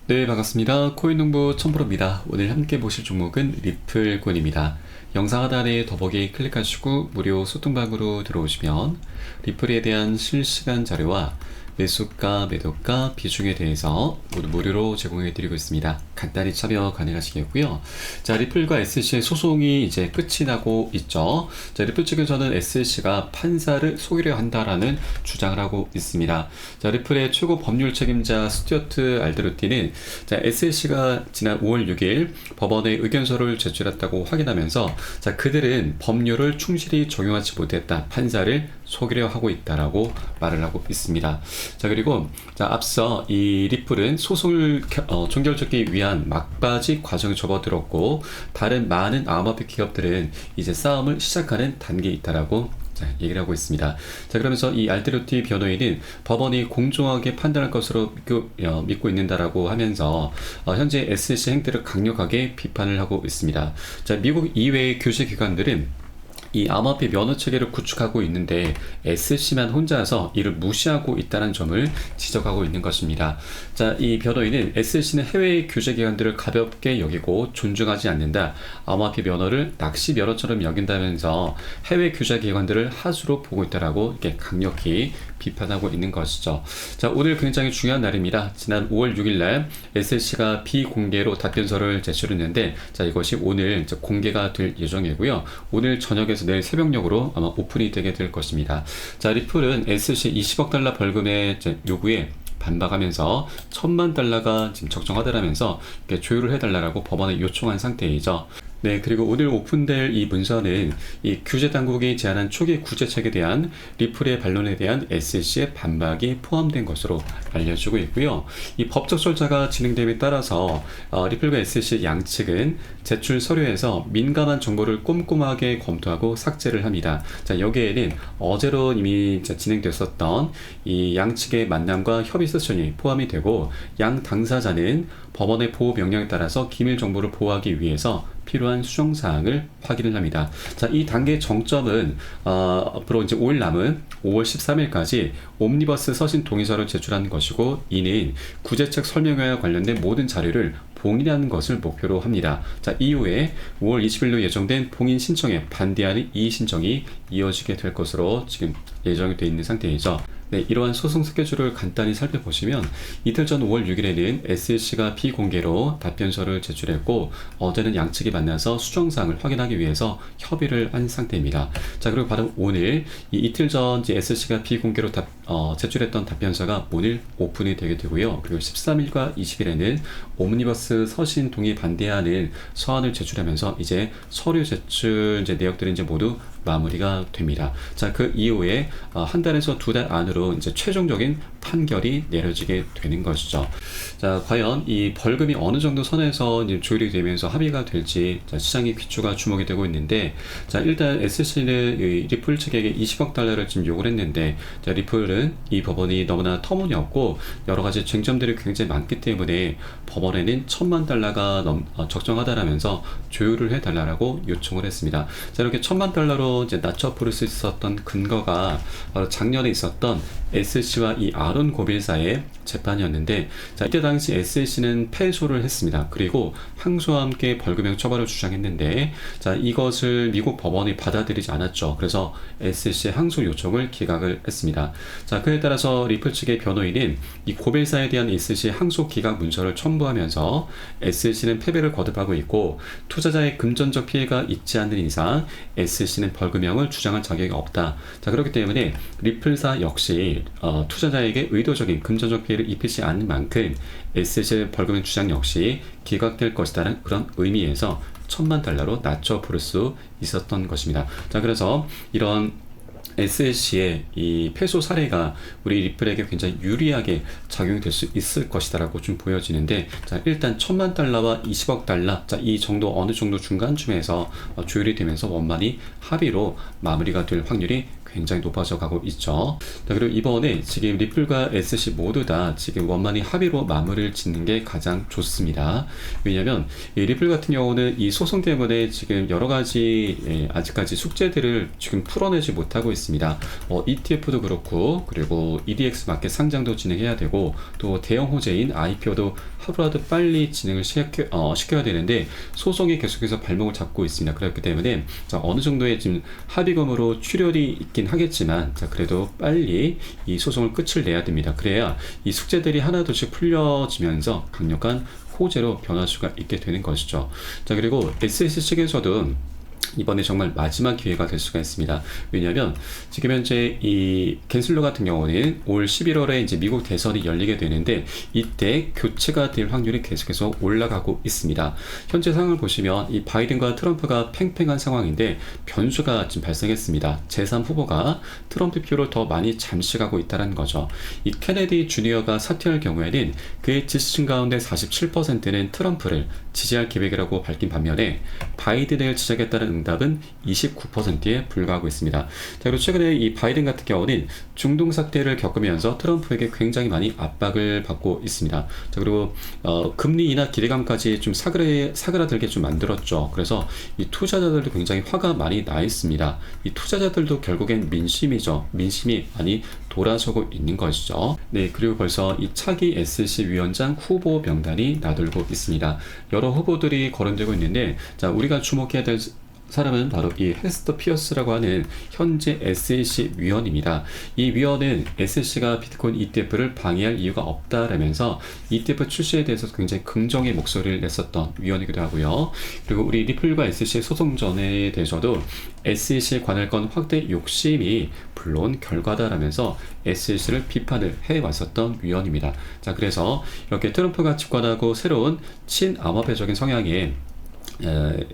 네, 반갑습니다. 코인농부 첨프로입니다. 오늘 함께 보실 종목은 리플코인입니다. 영상 하단에 더보기 클릭하시고 무료 소통방으로 들어오시면 리플에 대한 실시간 자료와 매수가, 매도가, 비중에 대해서 모두 무료로 제공해 드리고 있습니다. 간단히 참여 가능하시겠고요. 자, 리플과 SC의 소송이 이제 끝이 나고 있죠. 자, 리플 측에서는 SC가 판사를 속이려 한다라는 주장을 하고 있습니다. 자, 리플의 최고 법률 책임자 스튜어트 알드루티는 자, SC가 지난 5월 6일 법원에 의견서를 제출했다고 확인하면서 자, 그들은 법률을 충실히 적용하지 못했다. 판사를 속이려 하고 있다라고 말을 하고 있습니다. 자, 그리고 자, 앞서 이 리플은 소송을 종결짓기 위한 막바지 과정에 접어들었고 다른 많은 암호화폐 기업들은 이제 싸움을 시작하는 단계에 있다라고 자, 얘기를 하고 있습니다. 자, 그러면서 이 알테르티 변호인은 법원이 공정하게 판단할 것으로 믿고 있는다라고 하면서 현재 SC 행태를 강력하게 비판을 하고 있습니다. 자, 미국 이외의 규제 기관들은 이 암호화폐 면허 체계를 구축하고 있는데 SC만 혼자서 이를 무시하고 있다는 점을 지적하고 있는 것입니다. 자, 이 변호인은 SC는 해외의 규제 기관들을 가볍게 여기고 존중하지 않는다. 암호화폐 면허를 낚시 면허처럼 여긴다면서 해외 규제 기관들을 하수로 보고 있다라고 이렇게 강력히 비판하고 있는 것이죠. 자, 오늘 굉장히 중요한 날입니다. 지난 5월 6일 날 SC가 비공개로 답변서를 제출했는데 자, 이것이 오늘 공개가 될 예정이고요. 오늘 저녁에서 내일 새벽녘으로 아마 오픈이 되게 될 것입니다. 자, 리플은 SC 20억 달러 벌금의 요구에 반박하면서 1,000만 달러가 지금 적정하다라면서 조율을 해달라고 법원에 요청한 상태이죠. 네, 그리고 오늘 오픈될 이 문서는 이 규제 당국이 제안한 초기 구제책에 대한 리플의 반론에 대한 SC의 반박이 포함된 것으로 알려지고 있고요. 이 법적 절차가 진행됨에 따라서 리플과 SC 양측은 제출 서류에서 민감한 정보를 꼼꼼하게 검토하고 삭제를 합니다. 자, 여기에는 어제로 이미 진행됐었던 이 양측의 만남과 협의 세션이 포함이 되고 양 당사자는 법원의 보호 명령에 따라서 기밀 정보를 보호하기 위해서 필요한 수정사항을 확인을 합니다. 자, 이 단계의 정점은 앞으로 이제 5일 남은 5월 13일까지 옴니버스 서신 동의서를 제출하는 것이고 이는 구제책 설명회와 관련된 모든 자료를 봉인하는 것을 목표로 합니다. 자, 이후에 5월 20일로 예정된 봉인 신청에 반대하는 이의 신청이 이어지게 될 것으로 지금 예정이 되어 있는 상태이죠. 네, 이러한 소송 스케줄을 간단히 살펴보시면 이틀 전 5월 6일에는 SC가 비공개로 답변서를 제출했고 어제는 양측이 만나서 수정사항을 확인하기 위해서 협의를 한 상태입니다. 자, 그리고 바로 오늘 이틀 전 SC가 비공개로 제출했던 답변서가 오늘 오픈이 되게 되고요. 그리고 13일과 20일에는 옴니버스 서신 동의 반대하는 서한을 제출하면서 이제 서류 제출 이제 내역들이 이제 모두 마무리가 됩니다. 자, 그 이후에 한 달에서 두 달 안으로 이제 최종적인 판결이 내려지게 되는 것이죠. 자, 과연 이 벌금이 어느 정도 선에서 이제 조율이 되면서 합의가 될지 자, 시장의 귀추가 주목이 되고 있는데 자, 일단 SC는 리플 측에게 20억 달러를 지금 요구를 했는데 자, 리플은 이 법원이 너무나 터무니없고 여러 가지 쟁점들이 굉장히 많기 때문에 법원에는 1,000만 달러가 적정하다라면서 조율을 해달라고 요청을 했습니다. 자, 이렇게 1,000만 달러로 이제 낮춰 부를 수 있었던 근거가 바로 작년에 있었던 SC와 이 아론 고빌사의 재판이었는데 자, 이때 당시 SC는 패소를 했습니다. 그리고 항소와 함께 벌금형 처벌을 주장했는데 자, 이것을 미국 법원이 받아들이지 않았죠. 그래서 SC의 항소 요청을 기각을 했습니다. 자, 그에 따라서 리플 측의 변호인은 이 고빌사에 대한 SC 항소 기각 문서를 첨부하면서 SC는 패배를 거듭하고 있고 투자자의 금전적 피해가 있지 않는 이상 SC는 벌금형을 주장할 자격이 없다. 자, 그렇기 때문에 리플사 역시 투자자에게 의도적인 금전적 피해를 입히지 않는 만큼 SC의 벌금형 주장 역시 기각될 것이라는 그런 의미에서 1,000만 달러로 낮춰 부를 수 있었던 것입니다. 자, 그래서 이런 SC의 이 패소 사례가 우리 리플에게 굉장히 유리하게 작용될 수 있을 것이다라고 좀 보여지는데 자, 일단 1,000만 달러와 20억 달러 자, 이 정도 어느 정도 중간쯤에서 조율이 되면서 원만히 합의로 마무리가 될 확률이 굉장히 높아져 가고 있죠. 자, 그리고 이번에 지금 리플과 SC 모두 다 지금 원만히 합의로 마무리를 짓는 게 가장 좋습니다. 왜냐하면 이 리플 같은 경우는 이 소송 때문에 지금 여러 가지 아직까지 숙제들을 지금 풀어내지 못하고 있습니다. ETF도 그렇고 그리고 EDX 마켓 상장도 진행해야 되고 또 대형 호재인 IPO도 하루라도 빨리 진행을 시켜야 되는데 소송이 계속해서 발목을 잡고 있습니다. 그렇기 때문에 자, 어느 정도의 지금 합의금으로 출혈이 있긴 하겠지만 자, 그래도 빨리 이 소송을 끝을 내야 됩니다. 그래야 이 숙제들이 하나둘씩 풀려지면서 강력한 호재로 변할 수가 있게 되는 것이죠. 자, 그리고 SSC 측에서도 이번에 정말 마지막 기회가 될 수가 있습니다. 왜냐하면 지금 현재 이 갠슬러 같은 경우는 올 11월에 이제 미국 대선이 열리게 되는데 이때 교체가 될 확률이 계속해서 올라가고 있습니다. 현재 상황을 보시면 이 바이든과 트럼프가 팽팽한 상황인데 변수가 지금 발생했습니다. 제3 후보가 트럼프 표를 더 많이 잠식하고 있다는 거죠. 이 케네디 주니어가 사퇴할 경우에는 그의 지지층 가운데 47%는 트럼프를 지지할 계획이라고 밝힌 반면에 바이든을 지지하겠다는 응답은 29%에 불과하고 있습니다. 자, 그리고 최근에 이 바이든 같은 경우는 중동 사태를 겪으면서 트럼프에게 굉장히 많이 압박을 받고 있습니다. 자, 그리고 금리 인하 기대감까지 좀 사그라들게 좀 만들었죠. 그래서 이 투자자들도 굉장히 화가 많이 나 있습니다. 이 투자자들도 결국엔 민심이죠. 민심이 많이 돌아서고 있는 것이죠. 네, 그리고 벌써 이 차기 SEC 위원장 후보 명단이 나돌고 있습니다. 여러 후보들이 거론되고 있는데, 자, 우리가 주목해야 될 사람은 바로 이 헤스터 피어스라고 하는 현재 SEC 위원입니다. 이 위원은 SEC가 비트코인 ETF를 방해할 이유가 없다라면서 ETF 출시에 대해서 굉장히 긍정의 목소리를 냈었던 위원이기도 하고요. 그리고 우리 리플과 SEC 소송전에 대해서도 SEC 관할권 확대 욕심이 물론 결과다라면서 SEC를 비판을 해왔었던 위원입니다. 자, 그래서 이렇게 트럼프가 집권하고 새로운 친암호화폐적인 성향의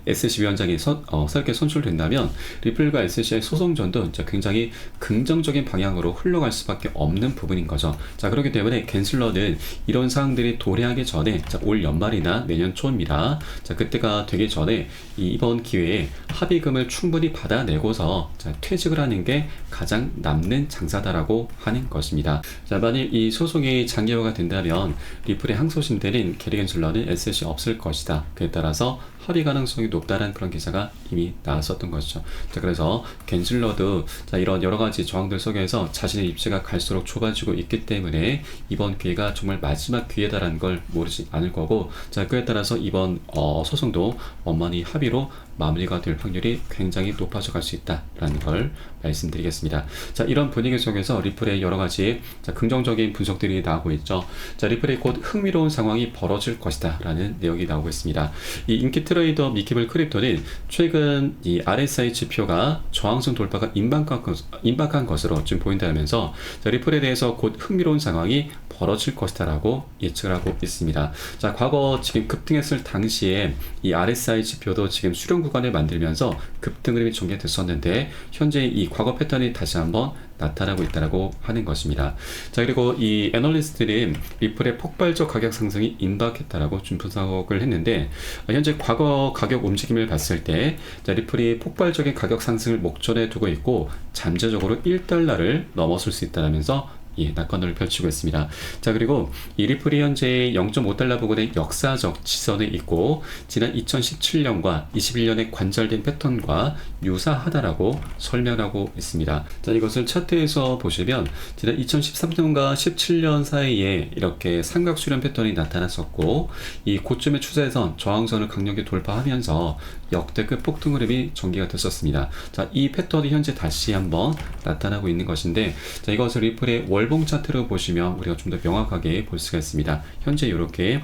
SEC 위원장이 새롭게 선출된다면 리플과 SEC의 소송전도 굉장히 긍정적인 방향으로 흘러갈 수밖에 없는 부분인 거죠. 자, 그렇기 때문에 갠슬러는 이런 사항들이 도래하기 전에 자, 올 연말이나 내년 초입니다. 자, 그때가 되기 전에 이번 기회에 합의금을 충분히 받아내고서 자, 퇴직을 하는 게 가장 남는 장사다라고 하는 것입니다. 자, 만일 이 소송이 장기화가 된다면 리플의 항소심되는 게리 갠슬러는 SEC 없을 것이다. 그에 따라서 합의 가능성이 높다는 그런 기사가 이미 나왔었던 것이죠. 자, 그래서 갠슬러도 자, 이런 여러 가지 저항들 속에서 자신의 입지가 갈수록 좁아지고 있기 때문에 이번 기회가 정말 마지막 기회다라는 걸 모르지 않을 거고, 자, 그에 따라서 이번 소송도 원만히 합의로 마무리가 될 확률이 굉장히 높아져 갈 수 있다라는 걸 말씀드리겠습니다. 자, 이런 분위기 속에서 리플의 여러 가지 긍정적인 분석들이 나오고 있죠. 자, 리플의 곧 흥미로운 상황이 벌어질 것이다라는 내용이 나오고 있습니다. 이 인기 트레이더 미키블 크립토는 최근 이 RSI 지표가 저항선 돌파가 임박한 것으로 지금 보인다면서 자, 리플에 대해서 곧 흥미로운 상황이 벌어질 것이다라고 예측을 하고 있습니다. 자, 과거 지금 급등했을 당시에 이 RSI 지표도 지금 수렴 구간을 만들면서 급등 흐름이 전개됐었는데 현재 이 과거 패턴이 다시 한번 나타나고 있다고 하는 것입니다. 자, 그리고 이 애널리스트들은 리플의 폭발적 가격 상승이 임박했다라고 좀 분석을 했는데 현재 과거 가격 움직임을 봤을 때 자, 리플이 폭발적인 가격 상승을 목전에 두고 있고 잠재적으로 1달러를 넘어설 수 있다면서 낙관론을 펼치고 있습니다. 자, 그리고 이 리플이 현재 0.5달러 부근의 역사적 지선에 있고 지난 2017년과 21년에 관절된 패턴과 유사하다라고 설명하고 있습니다. 자, 이것을 차트에서 보시면 지난 2013년과 17년 사이에 이렇게 삼각 수렴 패턴이 나타났었고 이 고점의 추세선 저항선을 강력히 돌파하면서 역대급 폭등 흐름이 전개가 됐었습니다. 자, 이 패턴이 현재 다시 한번 나타나고 있는 것인데 자, 이것을 리플의 월봉 차트로 보시면 우리가 좀 더 명확하게 볼 수가 있습니다. 현재 이렇게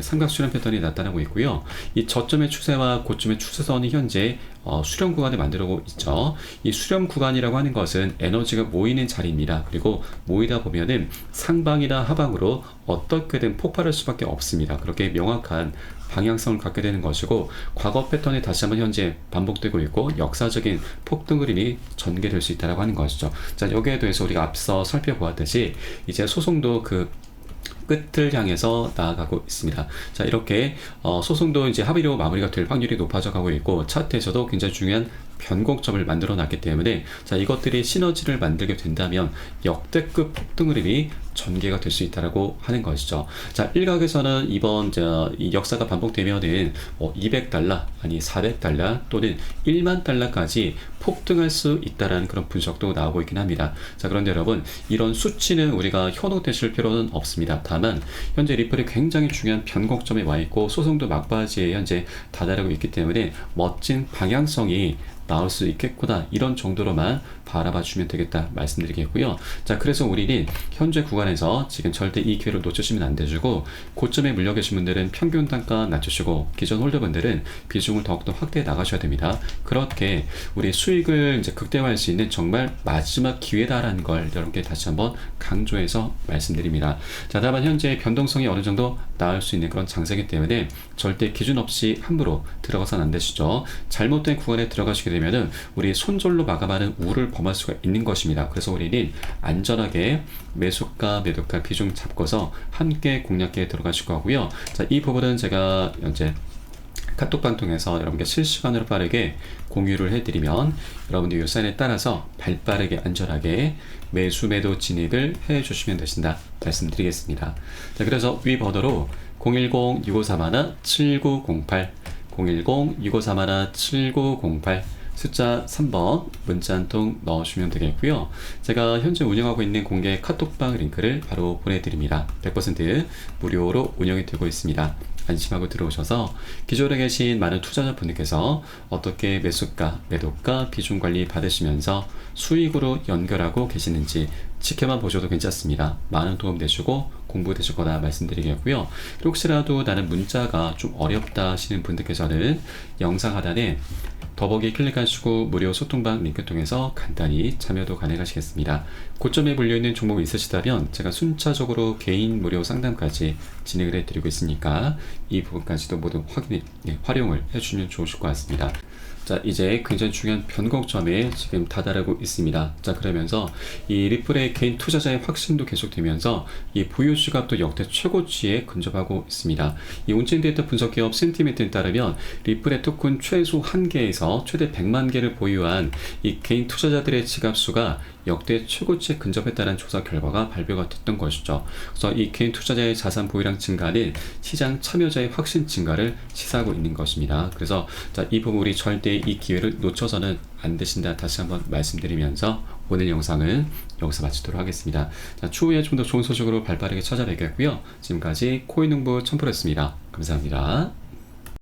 삼각 수렴 패턴이 나타나고 있고요. 이 저점의 추세와 고점의 추세선이 현재 수렴 구간을 만들고 있죠. 이 수렴 구간이라고 하는 것은 에너지가 모이는 자리입니다. 그리고 모이다 보면은 상방이나 하방으로 어떻게든 폭발할 수밖에 없습니다. 그렇게 명확한 방향성을 갖게 되는 것이고 과거 패턴이 다시 한번 현재 반복되고 있고 역사적인 폭등 흐름이 전개될 수 있다고 하는 것이죠. 자, 여기에 대해서 우리가 앞서 살펴보았듯이 이제 소송도 그 끝을 향해서 나아가고 있습니다. 자, 이렇게 소송도 이제 합의로 마무리가 될 확률이 높아져 가고 있고 차트에서도 굉장히 중요한 변곡점을 만들어 놨기 때문에 자, 이것들이 시너지를 만들게 된다면 역대급 폭등 흐름이 전개가 될 수 있다라고 하는 것이죠. 자, 일각에서는 이번 이 역사가 반복되면은 200달러 아니 400달러 또는 1만 달러까지 폭등할 수 있다라는 그런 분석도 나오고 있긴 합니다. 자, 그런데 여러분, 이런 수치는 우리가 현혹되실 필요는 없습니다. 다만 현재 리플이 굉장히 중요한 변곡점에 와 있고 소송도 막바지에 현재 다다르고 있기 때문에 멋진 방향성이 나올 수 있겠구나, 이런 정도로만 바라봐 주면 되겠다 말씀드리겠고요. 자, 그래서 우리는 현재 구간에서 지금 절대 이 기회를 놓치시면 안 되시고, 고점에 물려 계신 분들은 평균 단가 낮추시고 기존 홀더분들은 비중을 더욱더 확대해 나가셔야 됩니다. 그렇게 우리 수익을 이제 극대화할 수 있는 정말 마지막 기회다라는 걸 여러분께 다시 한번 강조해서 말씀드립니다. 자, 다만 현재 변동성이 어느 정도 나올 수 있는 그런 장세이기 때문에 절대 기준 없이 함부로 들어가서는 안 되시죠. 잘못된 구간에 들어가시게 되면은 우리 손절로 마감하는 우를 범할 수가 있는 것입니다. 그래서 우리는 안전하게 매수가 매도가 비중 잡고서 함께 공략기에 들어가실 거고요. 자, 이 부분은 제가 현재 카톡방 통해서 여러분께 실시간으로 빠르게 공유를 해드리면 여러분들 이 사인에 따라서 발빠르게 안전하게 매수 매도 진입을 해주시면 되신다 말씀드리겠습니다. 자, 그래서 위 번호로 010-6531-7908 010-6531-7908 숫자 3번 문자 한 통 넣어주시면 되겠고요. 제가 현재 운영하고 있는 공개 카톡방 링크를 바로 보내드립니다. 100% 무료로 운영이 되고 있습니다. 안심하고 들어오셔서 기존에 계신 많은 투자자분들께서 어떻게 매수가, 매도가, 비중 관리 받으시면서 수익으로 연결하고 계시는지 지켜만 보셔도 괜찮습니다. 많은 도움 되시고 공부 되실 거다 말씀드리겠고요. 혹시라도 나는 문자가 좀 어렵다 하시는 분들께서는 영상 하단에 더보기 클릭하시고 무료 소통방 링크 통해서 간단히 참여도 가능하시겠습니다. 고점에 물려있는 종목이 있으시다면 제가 순차적으로 개인 무료 상담까지 진행을 해드리고 있으니까 이 부분까지도 모두 활용을 해주시면 좋으실 것 같습니다. 자, 이제 굉장히 중요한 변곡점에 지금 다다르고 있습니다. 자, 그러면서 이 리플의 개인 투자자의 확신도 계속되면서 이 보유 주가도 역대 최고치에 근접하고 있습니다. 이 온체인 데이터 분석 기업 센티멘트에 따르면 리플의 토큰 최소 1개에서 최대 100만 개를 보유한 이 개인 투자자들의 지갑수가 역대 최고치에 근접했다는 조사 결과가 발표가 됐던 것이죠. 그래서 이 개인 투자자의 자산 보유량 증가는 시장 참여자의 확신 증가를 시사하고 있는 것입니다. 그래서 자, 이 부분 우리 절대 이 기회를 놓쳐서는 안 되신다 다시 한번 말씀드리면서 오늘 영상은 여기서 마치도록 하겠습니다. 자, 추후에 좀 더 좋은 소식으로 발빠르게 찾아뵙겠고요. 지금까지 코인농부 첨프로였습니다. 감사합니다.